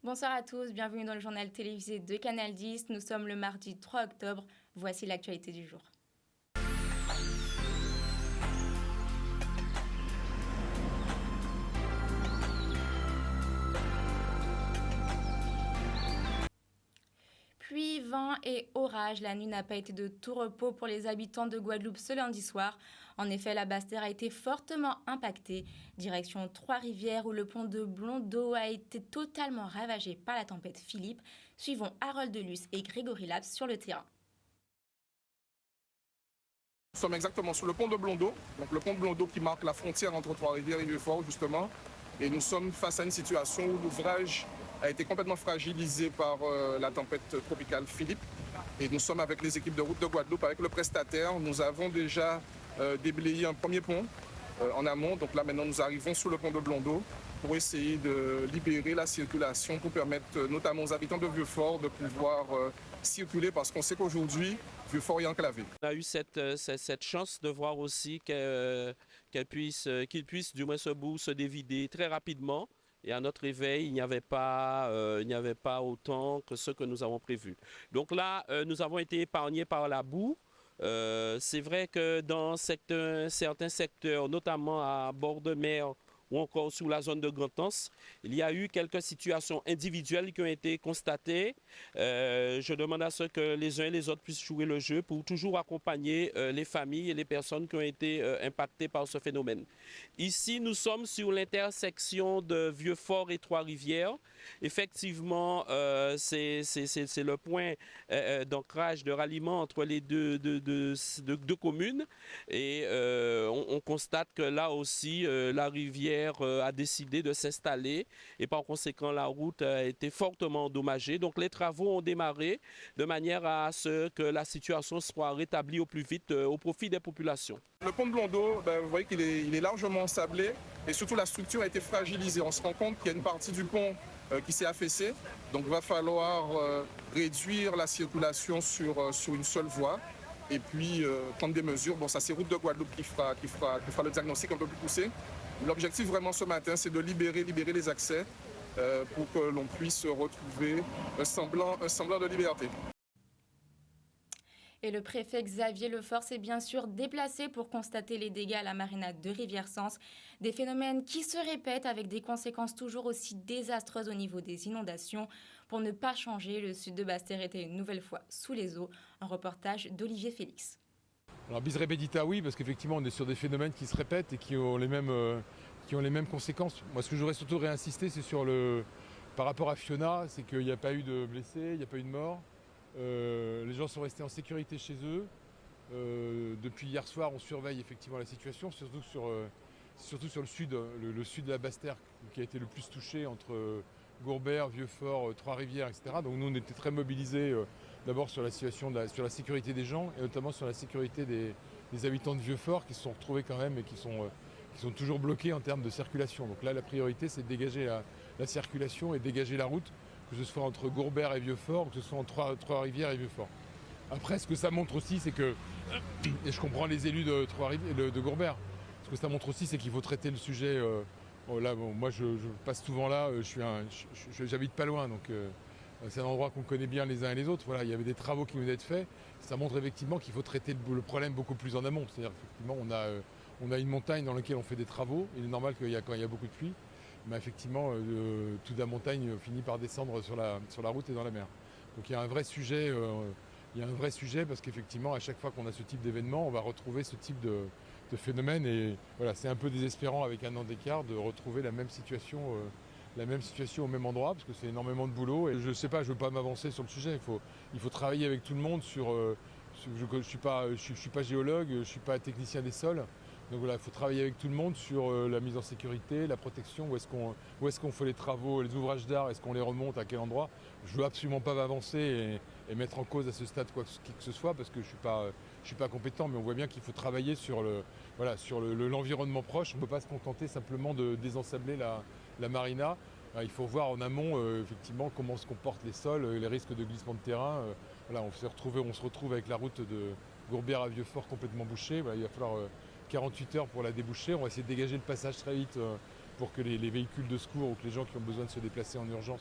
Bonsoir à tous, bienvenue dans le journal télévisé de Canal 10. Nous sommes le mardi 3 octobre. Voici l'actualité du jour. Pluie, vent et orage, la nuit n'a pas été de tout repos pour les habitants de Guadeloupe ce lundi soir. En effet, la Basse-Terre a été fortement impactée. Direction Trois-Rivières où le pont de Blondeau a été totalement ravagé par la tempête Philippe. Suivons Harold Delus et Grégory Laps sur le terrain. Nous sommes exactement sur le pont de Blondeau, donc le pont de Blondeau qui marque la frontière entre Trois-Rivières et Vieux-Fort justement. Et nous sommes face à une situation où l'ouvrage a été complètement fragilisé par la tempête tropicale Philippe. Et nous sommes avec les équipes de route de Guadeloupe, avec le prestataire. Nous avons déjà déblayé un premier pont en amont. Donc là maintenant nous arrivons sur le pont de Blondeau pour essayer de libérer la circulation, pour permettre notamment aux habitants de Vieux-Fort de pouvoir circuler, parce qu'on sait qu'aujourd'hui, Vieux-Fort est enclavé. On a eu cette chance de voir aussi qu'il puisse du moins se dévider très rapidement. Et à notre réveil, il n'y avait pas autant que ce que nous avons prévu. Donc là, nous avons été épargnés par la boue. C'est vrai que dans certains secteurs, notamment à bord de mer ou encore sous la zone de Grand Anse, il y a eu quelques situations individuelles qui ont été constatées. Je demande à ce que les uns et les autres puissent jouer le jeu pour toujours accompagner les familles et les personnes qui ont été impactées par ce phénomène. Ici, nous sommes sur l'intersection de Vieux-Fort et Trois-Rivières. Effectivement, c'est le point d'ancrage, de ralliement entre les deux communes. Et on constate que là aussi, la rivière a décidé de s'installer et par conséquent, la route a été fortement endommagée. Donc, les travaux ont démarré de manière à ce que la situation soit rétablie au plus vite au profit des populations. Le pont de Blondeau, vous voyez qu'il est largement ensablé et surtout la structure a été fragilisée. On se rend compte qu'il y a une partie du pont qui s'est affaissée. Donc il va falloir réduire la circulation sur une seule voie et puis prendre des mesures. Bon, ça c'est Route de Guadeloupe qui fera le diagnostic un peu plus poussé. L'objectif vraiment ce matin, c'est de libérer les accès pour que l'on puisse retrouver un semblant de liberté. Et le préfet Xavier Lefort s'est bien sûr déplacé pour constater les dégâts à la marina de Rivière-Sens. Des phénomènes qui se répètent avec des conséquences toujours aussi désastreuses au niveau des inondations. Pour ne pas changer, le sud de Basse-Terre était une nouvelle fois sous les eaux. Un reportage d'Olivier Félix. Alors bis repetita oui, parce qu'effectivement on est sur des phénomènes qui se répètent et qui ont les mêmes conséquences. Moi ce que je voudrais surtout réinsister, c'est sur par rapport à Fiona, c'est qu'il n'y a pas eu de blessés, il n'y a pas eu de morts. Les gens sont restés en sécurité chez eux. Depuis hier soir, on surveille effectivement la situation, surtout sur le sud, le sud de la Basse-Terre qui a été le plus touché entre Gourbert, Vieux-Fort, Trois-Rivières, etc. Donc nous on était très mobilisés d'abord sur la situation, sur la sécurité des gens et notamment sur la sécurité des habitants de Vieux-Fort qui se sont retrouvés quand même et qui sont toujours bloqués en termes de circulation. Donc là la priorité c'est de dégager la circulation et dégager la route, que ce soit entre Gourbert et Vieux-Fort, ou que ce soit entre Trois-Rivières et Vieux-Fort. Après, ce que ça montre aussi, c'est que, et je comprends les élus de Gourbert, ce que ça montre aussi, c'est qu'il faut traiter le sujet. Moi, je passe souvent là, j'habite pas loin, donc c'est un endroit qu'on connaît bien les uns et les autres. Voilà, il y avait des travaux qui venaient d'être faits. Ça montre effectivement qu'il faut traiter le problème beaucoup plus en amont. C'est-à-dire effectivement, on a une montagne dans laquelle on fait des travaux. Il est normal quand il y a beaucoup de pluie. Mais effectivement, toute la montagne finit par descendre sur la route et dans la mer. Donc il y a un vrai sujet, parce qu'effectivement, à chaque fois qu'on a ce type d'événement, on va retrouver ce type de phénomène. Et voilà, c'est un peu désespérant avec un an d'écart de retrouver la même situation au même endroit, parce que c'est énormément de boulot. Et je sais pas, je veux pas m'avancer sur le sujet. Il faut travailler avec tout le monde je suis pas géologue, je suis pas technicien des sols. Donc voilà, il faut travailler avec tout le monde sur la mise en sécurité, la protection, où est-ce qu'on fait les travaux, les ouvrages d'art, est-ce qu'on les remonte, à quel endroit. Je ne veux absolument pas m'avancer et mettre en cause à ce stade qui que ce soit, parce que je suis pas compétent, mais on voit bien qu'il faut travailler sur l'environnement proche. On ne peut pas se contenter simplement de désensabler la marina. Il faut voir en amont effectivement comment se comportent les sols, les risques de glissement de terrain. Voilà, on se retrouve avec la route de Gourbert à Vieux-Fort complètement bouchée. Voilà, il va falloir 48 heures pour la déboucher. On va essayer de dégager le passage très vite pour que les véhicules de secours ou que les gens qui ont besoin de se déplacer en urgence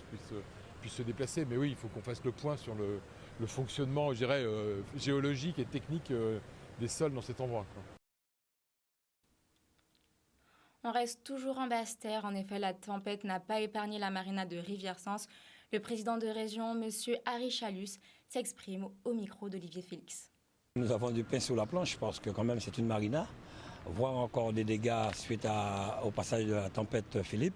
puissent se déplacer. Mais oui, il faut qu'on fasse le point sur le fonctionnement, je dirais, géologique et technique des sols dans cet endroit, quoi. On reste toujours en Basse-Terre. En effet, la tempête n'a pas épargné la marina de Rivière-Sens. Le président de région, M. Harry Chalus, s'exprime au micro d'Olivier Félix. Nous avons du pain sur la planche parce que quand même c'est une marina. Voir encore des dégâts suite au passage de la tempête Philippe.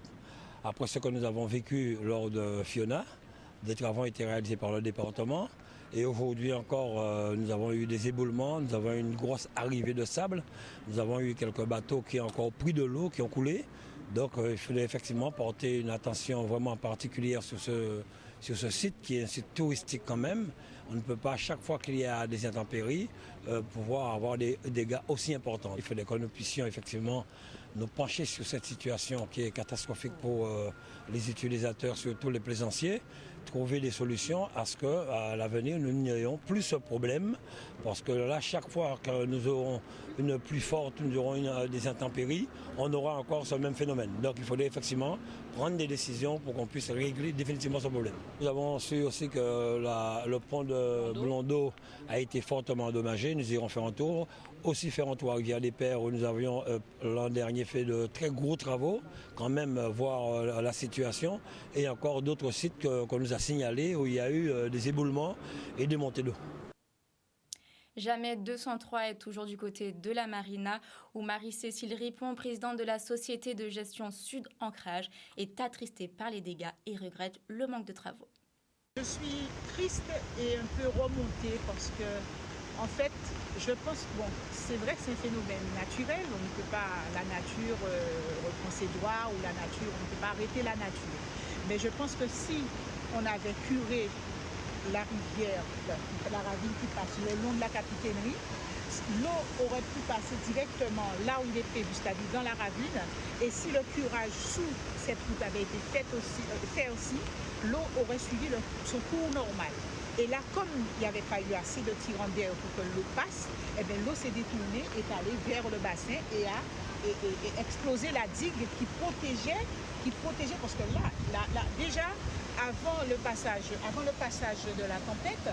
Après ce que nous avons vécu lors de Fiona, des travaux ont été réalisés par le département. Et aujourd'hui encore, nous avons eu des éboulements, nous avons eu une grosse arrivée de sable. Nous avons eu quelques bateaux qui ont encore pris de l'eau, qui ont coulé. Donc il fallait effectivement porter une attention vraiment particulière sur ce site qui est un site touristique quand même. On ne peut pas, à chaque fois qu'il y a des intempéries, pouvoir avoir des dégâts aussi importants. Il fallait que nous puissions effectivement nous pencher sur cette situation qui est catastrophique pour les utilisateurs, surtout les plaisanciers, trouver des solutions à ce qu'à l'avenir nous n'ayons plus ce problème. Parce que là, chaque fois que nous aurons une pluie forte, nous aurons des intempéries, on aura encore ce même phénomène. Donc il faudrait effectivement prendre des décisions pour qu'on puisse régler définitivement ce problème. Nous avons su aussi que le pont de Blondeau a été fortement endommagé. Nous irons faire un tour. Aussi faire un tour à Rivière-des-Pères où nous avions l'an dernier fait de très gros travaux, quand même voir la situation. Et encore d'autres sites qu'on nous a signalés où il y a eu des éboulements et des montées d'eau. Jamais 203 est toujours du côté de la marina où Marie-Cécile Ripon, présidente de la société de gestion Sud Ancrage, est attristée par les dégâts et regrette le manque de travaux. Je suis triste et un peu remontée parce que, en fait, je pense, c'est vrai que c'est un phénomène naturel, on ne peut pas, la nature reprend ses droits ou la nature, on ne peut pas arrêter la nature. Mais je pense que si on avait curé la rivière, la ravine qui passe le long de la capitainerie, l'eau aurait pu passer directement là où il est prévu, c'est-à-dire dans la ravine. Et si le curage sous cette route avait été fait aussi, l'eau aurait suivi son cours normal. Et là, comme il n'y avait pas eu assez de tirant d'air pour que l'eau passe, eh bien, l'eau s'est détournée, est allée vers le bassin et a explosé la digue qui protégeait, parce que là déjà, avant le passage de la tempête,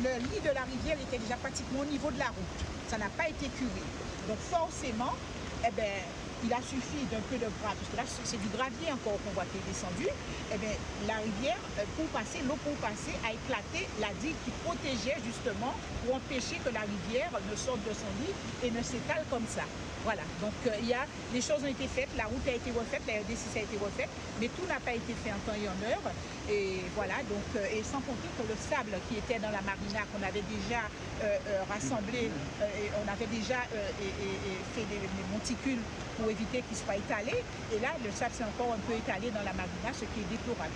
le lit de la rivière était déjà pratiquement au niveau de la route. Ça n'a pas été curé. Donc forcément, eh bien, il a suffi d'un peu de gravier, parce que là c'est du gravier encore qu'on voit qui est descendu. Eh bien, la rivière, l'eau pour passer, a éclaté la digue qui protégeait justement pour empêcher que la rivière ne sorte de son lit et ne s'étale comme ça. Voilà, donc les choses ont été faites, la route a été refaite, la RD6 a été refaite, mais tout n'a pas été fait en temps et en heure. Et voilà, donc, et sans compter que le sable qui était dans la marina, qu'on avait déjà rassemblé, on avait déjà fait des monticules pour éviter qu'il soit étalé. Et là, le sable s'est encore un peu étalé dans la marina, ce qui est déplorable.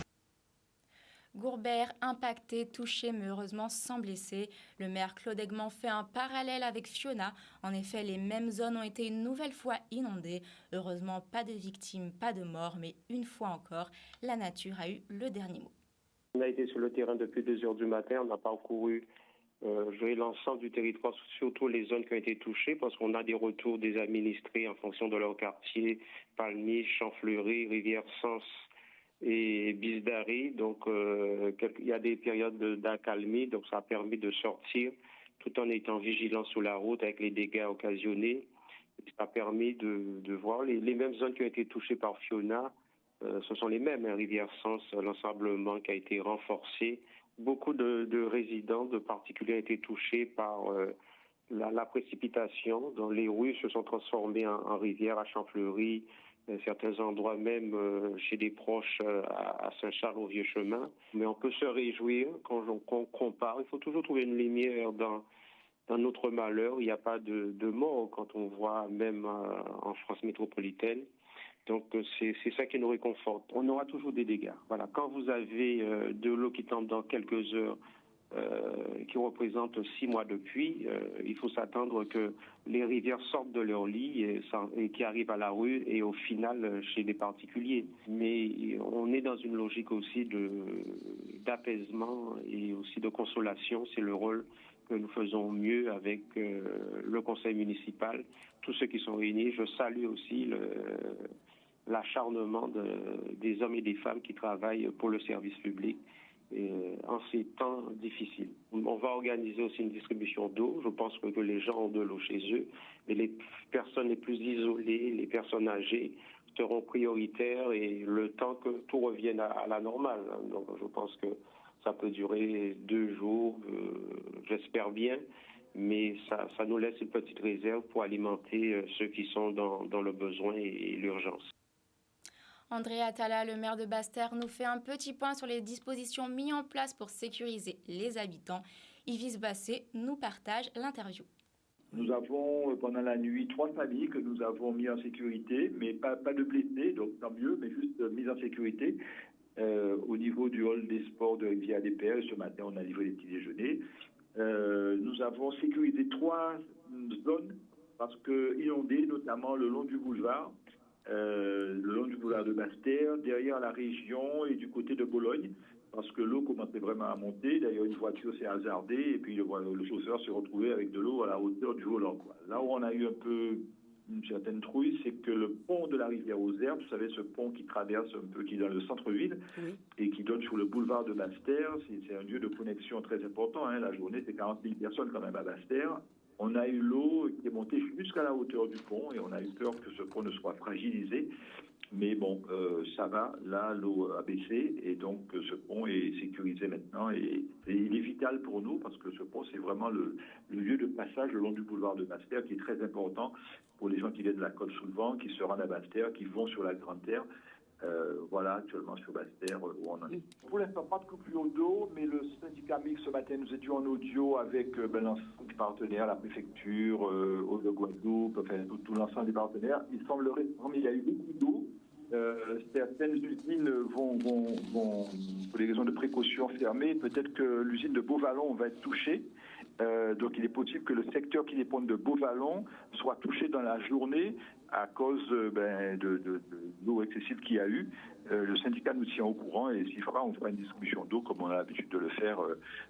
Gourbert, impacté, touché, mais heureusement sans blessé. Le maire Claude Aignan fait un parallèle avec Fiona. En effet, les mêmes zones ont été une nouvelle fois inondées. Heureusement, pas de victimes, pas de morts, mais une fois encore, la nature a eu le dernier mot. On a été sur le terrain depuis 2 heures du matin. On a parcouru l'ensemble du territoire, surtout les zones qui ont été touchées, parce qu'on a des retours des administrés en fonction de leur quartier, Palmy, Champfleury, Rivière-Sens et Bisdary. Donc il y a des périodes d'accalmie, donc ça a permis de sortir tout en étant vigilant sur la route avec les dégâts occasionnés. Ça a permis de voir les mêmes zones qui ont été touchées par Fiona. Ce sont les mêmes, Rivière-Sens, l'ensablement qui a été renforcé. Beaucoup de résidents, de particuliers ont été touchés par la précipitation. Donc, les rues se sont transformées en rivières à Champfleury, certains endroits même chez des proches à Saint-Charles au Vieux-Chemin. Mais on peut se réjouir quand on compare. Il faut toujours trouver une lumière dans notre malheur. Il n'y a pas de mort quand on voit même en France métropolitaine. Donc c'est ça qui nous réconforte. On aura toujours des dégâts. Voilà. Quand vous avez de l'eau qui tombe dans quelques heures, qui représente 6 mois de pluie, il faut s'attendre que les rivières sortent de leur lit et qui arrivent à la rue et au final chez les particuliers. Mais on est dans une logique aussi d'apaisement et aussi de consolation. C'est le rôle que nous faisons mieux avec le conseil municipal, tous ceux qui sont réunis. Je salue aussi l'acharnement des hommes et des femmes qui travaillent pour le service public en ces temps difficiles. On va organiser aussi une distribution d'eau. Je pense que les gens ont de l'eau chez eux, mais les personnes les plus isolées, les personnes âgées seront prioritaires et le temps que tout revienne à la normale. Donc je pense que ça peut durer 2 jours, j'espère bien, mais ça nous laisse une petite réserve pour alimenter ceux qui sont dans le besoin et l'urgence. André Atala, le maire de Basse-Terre, nous fait un petit point sur les dispositions mises en place pour sécuriser les habitants. Yves Bassé nous partage l'interview. Nous avons, pendant la nuit, 3 familles que nous avons mis en sécurité, mais pas de blessés, donc tant mieux, mais juste mise en sécurité. Au niveau du hall des sports de Rivière-des-Perles, ce matin, on a livré les petits déjeuners. Nous avons sécurisé 3 zones parce que inondées, notamment le long du boulevard de Basse-Terre, derrière la région et du côté de Bologne, parce que l'eau commençait vraiment à monter. D'ailleurs, une voiture s'est hasardée et puis le chauffeur s'est retrouvé avec de l'eau à la hauteur du volant, quoi. Là où on a eu un peu une certaine trouille, c'est que le pont de la rivière aux Herbes, vous savez, ce pont qui traverse un peu, qui est dans le centre-ville, oui, et qui donne sur le boulevard de Basse-Terre, c'est un lieu de connexion très important, hein. La journée, c'est 40 000 personnes quand même à Basse-Terre. On a eu l'eau qui est montée jusqu'à la hauteur du pont et on a eu peur que ce pont ne soit fragilisé. Mais bon, ça va, là, l'eau a baissé et donc ce pont est sécurisé maintenant et il est vital pour nous parce que ce pont, c'est vraiment le lieu de passage le long du boulevard de Basse-Terre qui est très important pour les gens qui viennent de la Côte-sous-le-Vent, qui se rendent à Basse-Terre, qui vont sur la Grande-Terre. Voilà, actuellement sur Basse-Terre, où on en est. Pour l'instant, pas de coupure d'eau, mais le syndicat mixte, ce matin, nous étions en audio avec l'ensemble des partenaires, la préfecture, Eau de Guadeloupe, enfin tout l'ensemble des partenaires. Il semblerait qu'il y a eu beaucoup d'eau. Certaines usines vont, pour des raisons de précaution, fermer. Peut-être que l'usine de Beauvallon va être touchée. Donc il est possible que le secteur qui dépend de Beauvallon soit touché dans la journée à cause de l'eau excessive qu'il y a eu. Le syndicat nous tient au courant et s'il faudra, on fera une distribution d'eau comme on a l'habitude de le faire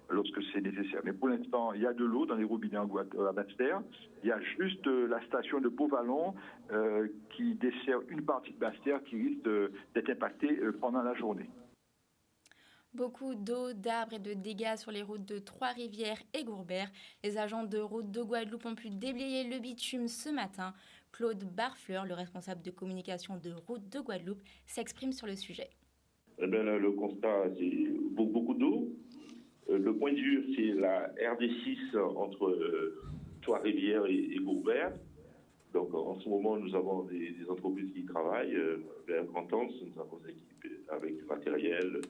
lorsque c'est nécessaire. Mais pour l'instant, il y a de l'eau dans les robinets à Basse-Terre. Il y a juste la station de Beauvallon qui dessert une partie de Basse-Terre qui risque d'être impactée pendant la journée. Beaucoup d'eau, d'arbres et de dégâts sur les routes de Trois-Rivières et Gourbert. Les agents de route de Guadeloupe ont pu déblayer le bitume ce matin. Claude Barfleur, le responsable de communication de Route de Guadeloupe, s'exprime sur le sujet. Eh bien, le constat, c'est beaucoup d'eau. Le point dur, c'est la RD6 entre Trois-Rivières et Gourbert. Donc, en ce moment, nous avons des entreprises qui y travaillent. Vers Grand'Anse, nous avons des équipes avec du matériel,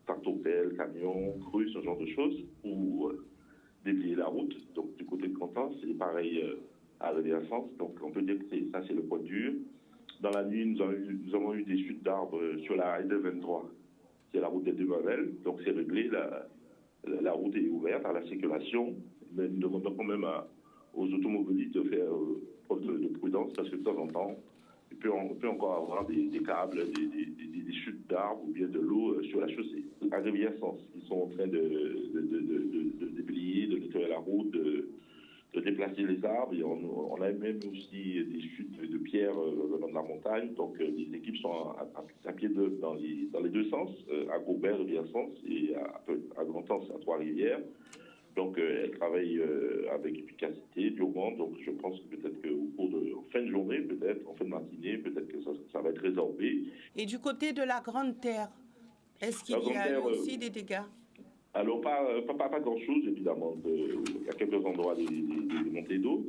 tractopelles, camions, crues, ce genre de choses, pour déblayer la route. Donc, du côté de Grand'Anse, c'est pareil à Rivière-Sens. Donc, on peut dire que ça, c'est le point dur. Dans la nuit, nous avons eu des chutes d'arbres sur la RD23, c'est la route des Deux-Mavelles. Donc, c'est réglé, la route est ouverte à la circulation. Mais nous demandons quand même aux automobilistes de faire preuve de prudence parce que de temps en temps, on peut encore avoir des câbles, des chutes d'arbres ou bien de l'eau sur la chaussée. À Rivière-Sens, ils sont en train de déblayer, de nettoyer la route, de déplacer les arbres. Et on a même aussi des chutes de pierres dans la montagne. Donc les équipes sont à pied d'œuvre dans les deux sens, à Gourbert, Rivière-Sens et à Grand'Anse, à Trois-Rivières. Donc elles travaillent avec efficacité, durement. Donc je pense que peut-être qu'au cours de fin de journée, peut-être en fin de matinée, peut-être que ça va être résorbé. Et du côté de la Grande-Terre, est-ce qu'il y a eu aussi des dégâts? Alors, pas grand-chose, évidemment. Il y a quelques endroits des montées d'eau,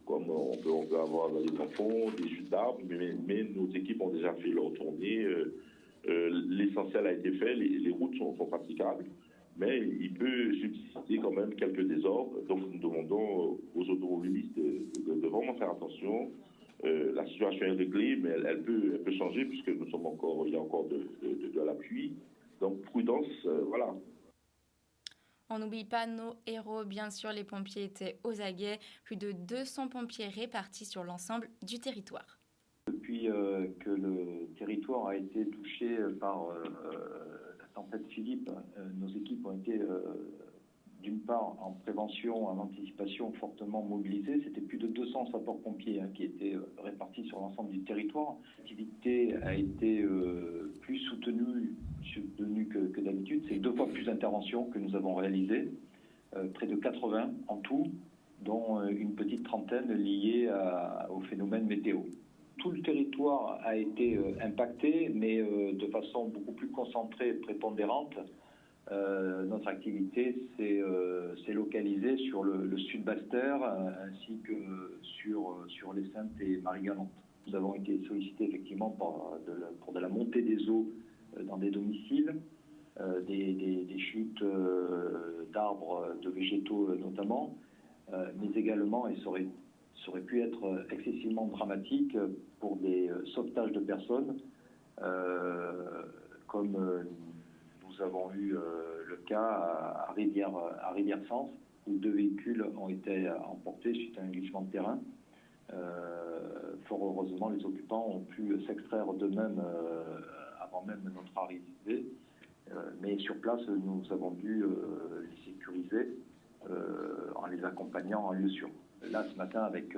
comme on peut avoir dans les tampons, des chutes d'arbres, mais nos équipes ont déjà fait leur tournée. L'essentiel a été fait, les routes sont praticables, mais il peut subsister quand même quelques désordres. Donc, nous demandons aux automobilistes de vraiment faire attention. La situation est réglée, mais elle peut changer puisque il y a encore de la pluie. Donc, prudence, voilà. On n'oublie pas nos héros, bien sûr, les pompiers étaient aux aguets. Plus de 200 pompiers répartis sur l'ensemble du territoire. Depuis que le territoire a été touché par la tempête Philippe, nos équipes ont été d'une part en prévention, en anticipation fortement mobilisés. C'était plus de 200 sapeurs-pompiers qui étaient répartis sur l'ensemble du territoire. L'activité a été plus soutenue que d'habitude. C'est 2 fois plus d'interventions que nous avons réalisées, près de 80 en tout, dont une petite trentaine liées au phénomène météo. Tout le territoire a été impacté, mais de façon beaucoup plus concentrée et prépondérante. Notre activité s'est localisée sur le sud Basse-Terre ainsi que sur les Saintes et Marie-Galante. Nous avons été sollicités effectivement pour de la montée des eaux dans des domiciles, des chutes d'arbres, de végétaux notamment, mais également, et ça aurait pu être excessivement dramatique pour des sauvetages de personnes, comme nous avons eu le cas à Rivière-Sens, où 2 véhicules ont été emportés suite à un glissement de terrain. Fort heureusement, les occupants ont pu s'extraire d'eux-mêmes avant même notre arrivée. Mais sur place, nous avons dû les sécuriser en les accompagnant en lieu sûr. Là, ce matin, avec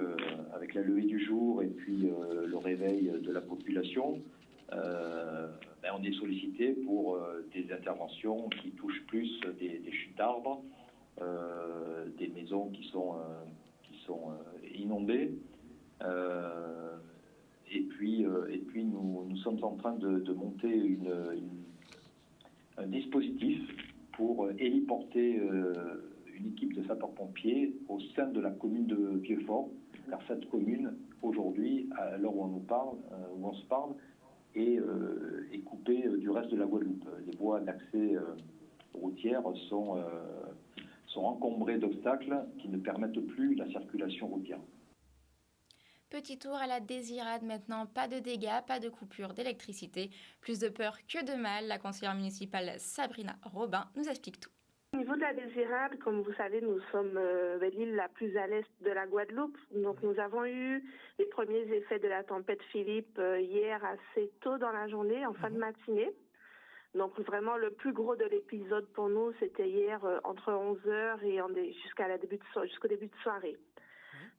la levée du jour et puis le réveil de la population, on est sollicité pour des interventions qui touchent plus des chutes d'arbres, des maisons qui sont inondées. Et puis nous sommes en train de monter un dispositif pour héliporter une équipe de sapeurs-pompiers au sein de la commune de Vieux-Fort, car cette commune, aujourd'hui, à l'heure où on se parle, est coupée du reste de la Guadeloupe. Les voies d'accès routières sont encombrées d'obstacles qui ne permettent plus la circulation routière. Petit tour à la Désirade maintenant, pas de dégâts, pas de coupure d'électricité, plus de peur que de mal. La conseillère municipale Sabrina Robin nous explique tout. Au niveau de la Désirade, comme vous savez, nous sommes l'île la plus à l'est de la Guadeloupe. Donc nous avons eu les premiers effets de la tempête Philippe hier assez tôt dans la journée, en fin de matinée. Donc vraiment le plus gros de l'épisode pour nous, c'était hier entre 11h et jusqu'au début de soirée.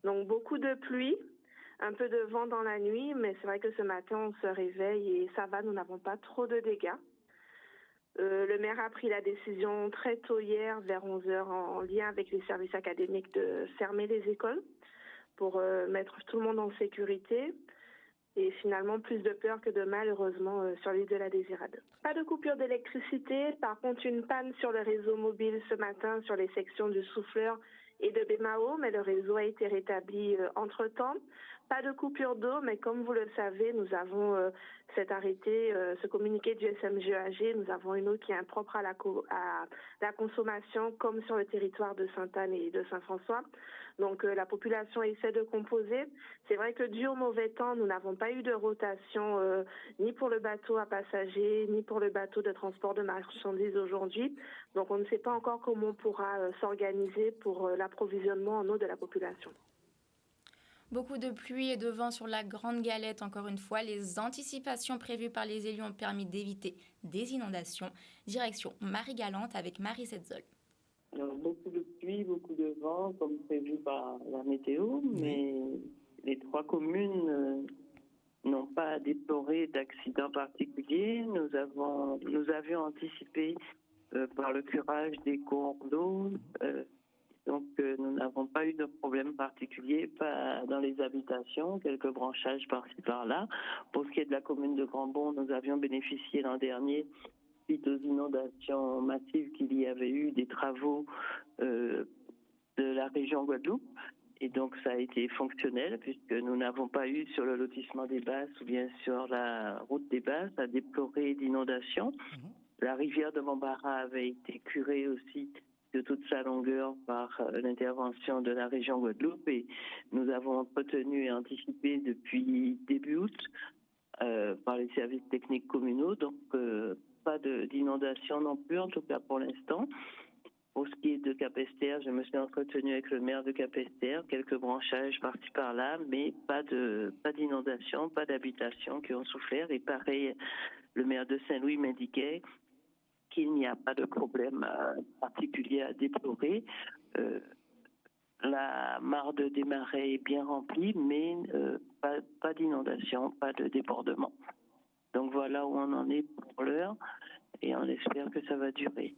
Donc beaucoup de pluie. Un peu de vent dans la nuit, mais c'est vrai que ce matin, on se réveille et ça va, nous n'avons pas trop de dégâts. Le maire a pris la décision très tôt hier, vers 11h, en lien avec les services académiques, de fermer les écoles pour mettre tout le monde en sécurité. Et finalement, plus de peur que de mal, heureusement, sur l'île de la Désirade. Pas de coupure d'électricité, par contre, une panne sur le réseau mobile ce matin sur les sections du Souffleur et de Bémao, mais le réseau a été rétabli entre-temps. Pas de coupure d'eau, mais comme vous le savez, nous avons cet arrêté, ce communiqué du SMGAG, nous avons une eau qui est impropre à la consommation, comme sur le territoire de Sainte-Anne et de Saint-François. Donc la population essaie de composer. C'est vrai que dû au mauvais temps, nous n'avons pas eu de rotation ni pour le bateau à passagers, ni pour le bateau de transport de marchandises aujourd'hui. Donc on ne sait pas encore comment on pourra s'organiser pour l'approvisionnement en eau de la population. Beaucoup de pluie et de vent sur la Grande Galette. Encore une fois, les anticipations prévues par les élus ont permis d'éviter des inondations. Direction Marie-Galante avec Marie Setzol. Beaucoup de pluie, beaucoup de vent, comme prévu par la météo, mais les 3 communes n'ont pas déploré d'accidents particuliers. Nous avions anticipé par le curage des cours d'eau. Donc, nous n'avons pas eu de problème particulier, pas dans les habitations, quelques branchages par-ci par-là. Pour ce qui est de la commune de Grand-Bond, nous avions bénéficié l'an dernier, suite aux inondations massives qu'il y avait eu, des travaux de la région Guadeloupe. Et donc, ça a été fonctionnel, puisque nous n'avons pas eu sur le lotissement des Basses ou bien sur la route des Basses à déplorer d'inondations. La rivière de Montbarra avait été curée aussi de toute sa longueur par l'intervention de la région Guadeloupe, et nous avons entretenu et anticipé depuis début août par les services techniques communaux, donc pas d'inondation non plus, en tout cas pour l'instant. Pour ce qui est de Capesterre, je me suis entretenu avec le maire de Capesterre, quelques branchages par-ci par-là, mais pas d'inondation, pas d'habitations qui ont souffert. Et pareil, le maire de Saint-Louis m'indiquait qu'il n'y a pas de problème particulier à déplorer. La mare de Desmarais est bien remplie, mais pas d'inondation, pas de débordement. Donc voilà où on en est pour l'heure et on espère que ça va durer.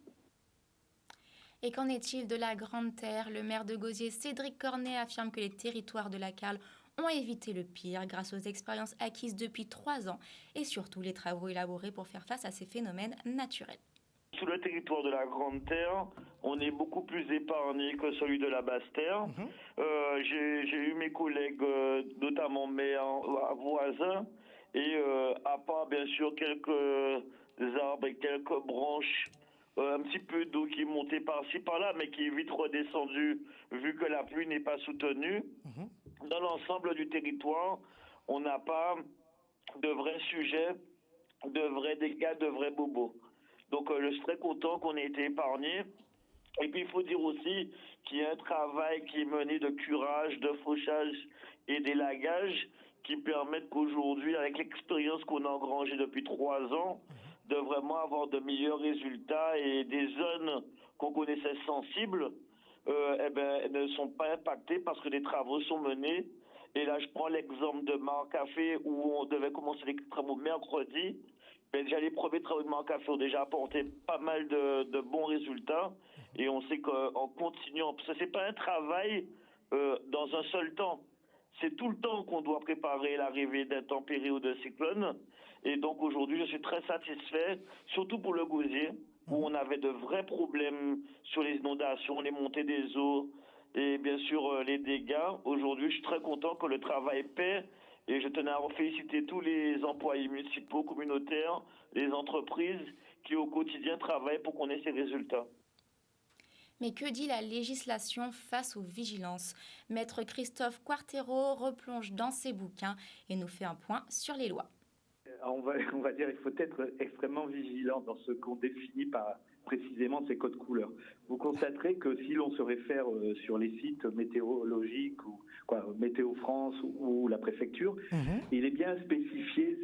Et qu'en est-il de la Grande Terre? Le maire de Gosier, Cédric Cornet, affirme que les territoires de la Carle ont évité le pire grâce aux expériences acquises depuis 3 ans et surtout les travaux élaborés pour faire face à ces phénomènes naturels. Sur le territoire de la Grande Terre, on est beaucoup plus épargné que celui de la Basse Terre. J'ai eu mes collègues, notamment maires voisins, et à part bien sûr quelques arbres et quelques branches, un petit peu d'eau qui est montée par-ci par-là, mais qui est vite redescendue vu que la pluie n'est pas soutenue. Dans l'ensemble du territoire, on n'a pas de vrais sujets, de vrais dégâts, de vrais bobos. Donc je suis très content qu'on ait été épargné. Et puis il faut dire aussi qu'il y a un travail qui est mené de curage, de fauchage et d'élagage qui permettent qu'aujourd'hui, avec l'expérience qu'on a engrangée depuis 3 ans, de vraiment avoir de meilleurs résultats et des zones qu'on connaissait sensibles ne sont pas impactées parce que des travaux sont menés. Et là, je prends l'exemple de Marcafé où on devait commencer les travaux mercredi. Mais déjà, les premiers travaux de Marcafé ont déjà apporté pas mal de bons résultats. Et on sait qu'en continuant, parce que c'est pas un travail dans un seul temps. C'est tout le temps qu'on doit préparer l'arrivée d'intempéries ou de cyclones. Et donc aujourd'hui, je suis très satisfait, surtout pour le Gosier, où on avait de vrais problèmes sur les inondations, les montées des eaux et bien sûr les dégâts. Aujourd'hui, je suis très content que le travail paie. Et je tenais à féliciter tous les employés municipaux, communautaires, les entreprises qui au quotidien travaillent pour qu'on ait ces résultats. Mais que dit la législation face aux vigilances? Maître Christophe Quartero replonge dans ses bouquins et nous fait un point sur les lois. On va dire qu'il faut être extrêmement vigilant dans ce qu'on définit par précisément ces codes couleurs. Vous constaterez que si l'on se réfère sur les sites météorologiques ou Météo France ou la préfecture, il est bien spécifié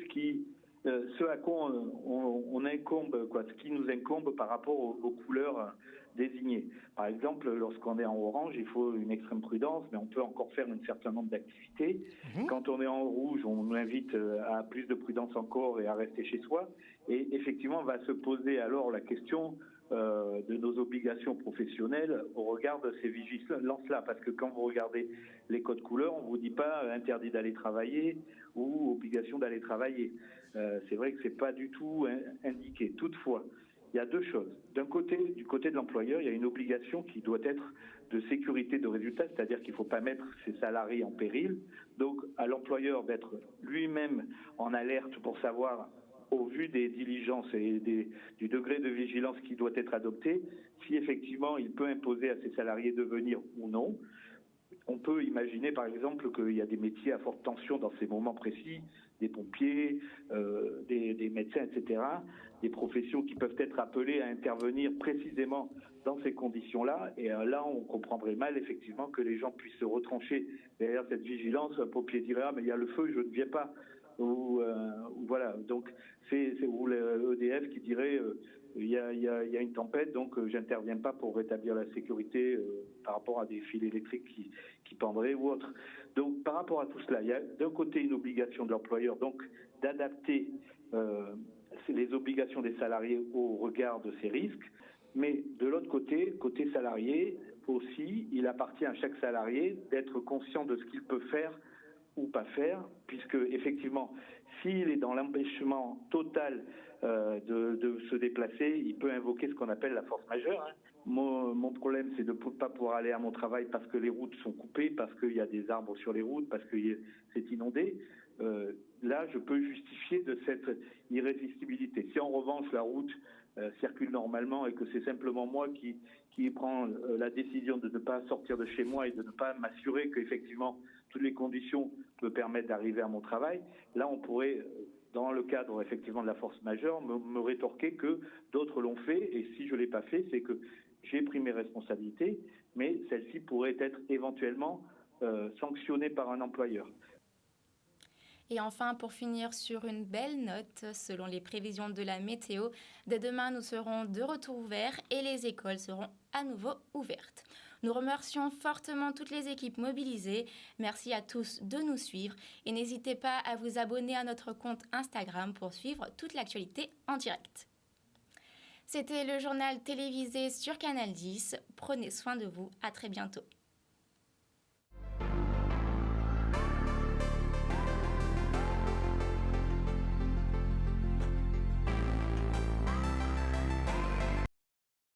ce à quoi on incombe, ce qui nous incombe par rapport aux couleurs désignées. Par exemple, lorsqu'on est en orange, il faut une extrême prudence, mais on peut encore faire un certain nombre d'activités. Quand on est en rouge, on nous invite à plus de prudence encore et à rester chez soi. Et effectivement, on va se poser alors la question de nos obligations professionnelles au regard de ces vigilances-là. Parce que quand vous regardez les codes couleurs, on ne vous dit pas interdit d'aller travailler ou obligation d'aller travailler. C'est vrai que ce n'est pas du tout indiqué. Toutefois, il y a 2 choses. Du côté de l'employeur, il y a une obligation qui doit être de sécurité de résultat, c'est-à-dire qu'il ne faut pas mettre ses salariés en péril. Donc, à l'employeur d'être lui-même en alerte pour savoir, au vu des diligences et du degré de vigilance qui doit être adopté, si effectivement il peut imposer à ses salariés de venir ou non. On peut imaginer par exemple qu'il y a des métiers à forte tension dans ces moments précis, des pompiers, des médecins, etc., des professions qui peuvent être appelées à intervenir précisément dans ces conditions-là. Et là, on comprendrait mal effectivement que les gens puissent se retrancher derrière cette vigilance. Un pompier dirait « Ah, mais il y a le feu, je ne viens pas ». Voilà, donc c'est l'EDF qui dirait il y a une tempête, donc j'interviens pas pour rétablir la sécurité par rapport à des fils électriques qui pendraient ou autre. Donc par rapport à tout cela, il y a d'un côté une obligation de l'employeur donc d'adapter les obligations des salariés au regard de ces risques, mais de l'autre côté salarié aussi, il appartient à chaque salarié d'être conscient de ce qu'il peut faire ou pas faire, puisque effectivement, s'il est dans l'empêchement total de se déplacer, il peut invoquer ce qu'on appelle la force majeure. Mon problème, c'est de ne pas pouvoir aller à mon travail parce que les routes sont coupées, parce qu'il y a des arbres sur les routes, parce que c'est inondé. Là, je peux justifier de cette irrésistibilité. Si en revanche, la route circule normalement et que c'est simplement moi qui prend la décision de ne pas sortir de chez moi et de ne pas m'assurer qu'effectivement toutes les conditions me permettent d'arriver à mon travail, là on pourrait, dans le cadre effectivement de la force majeure, me rétorquer que d'autres l'ont fait, et si je ne l'ai pas fait, c'est que j'ai pris mes responsabilités, mais celles-ci pourraient être éventuellement sanctionnées par un employeur. Et enfin, pour finir sur une belle note, selon les prévisions de la météo, dès demain, nous serons de retour ouverts et les écoles seront à nouveau ouvertes. Nous remercions fortement toutes les équipes mobilisées. Merci à tous de nous suivre et n'hésitez pas à vous abonner à notre compte Instagram pour suivre toute l'actualité en direct. C'était le journal télévisé sur Canal 10. Prenez soin de vous. À très bientôt.